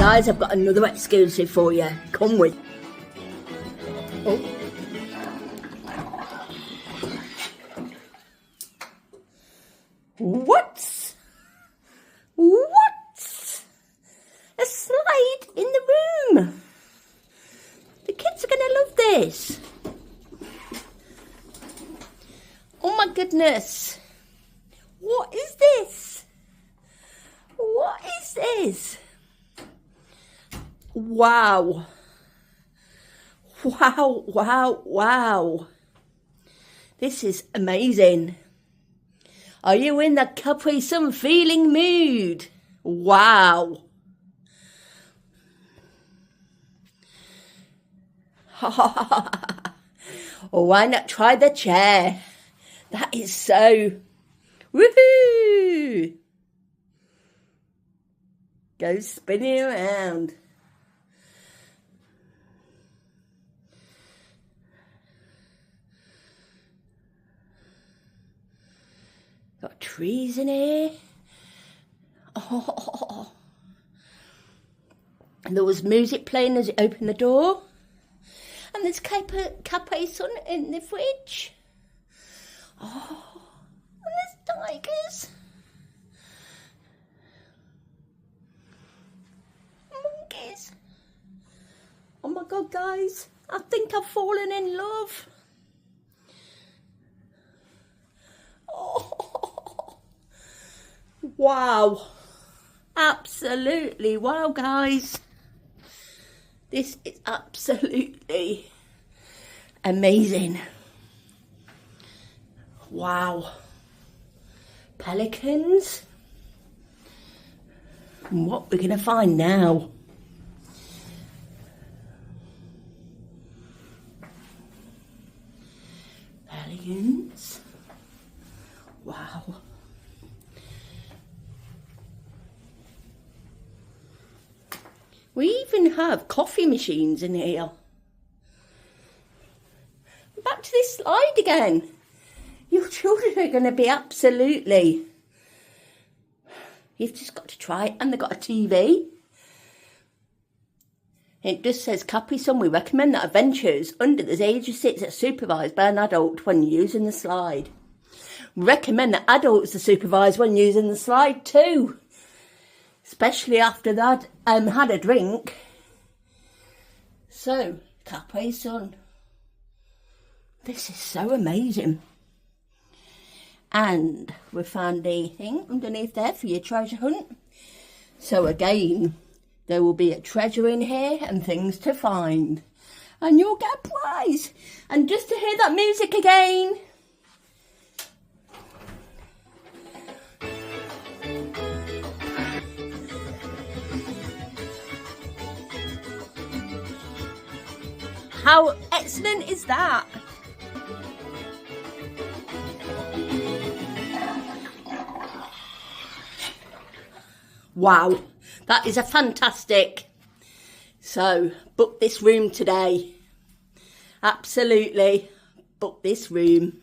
guys, I've got another exclusive for you. Come with. Oh. What? A slide in the room. The kids are going to love this. Oh my goodness. What is this? What is this? Wow. Wow, wow, wow. This is amazing. Are you in the CapriSun feeling mood? Wow. Or why not try the chair? That is so... Woohoo! Go spinning around. Got trees in here. Oh. And there was music playing as you opened the door. And there's CapriSun in the fridge. Oh. And there's tigers. Monkeys. Oh my God, guys. I think I've fallen in love. Oh. Wow. Absolutely wow, guys. This is absolutely amazing. Wow. Pelicans. And what we're going to find now. Pelicans. Wow. We even have coffee machines in here. Back to this slide again. Your children are going to be absolutely... You've just got to try it. And they've got a TV. It just says, CapriSun, we recommend that adventures under the age of 6 are supervised by an adult when using the slide. Recommend that adults are supervised when using the slide too. Especially after that had a drink. So, CapriSun. This is so amazing. And we found a thing underneath there for your treasure hunt. So again, there will be a treasure in here and things to find. And you'll get a prize. And just to hear that music again. How excellent is that? Wow, that is a fantastic. So, book this room today. Absolutely, book this room.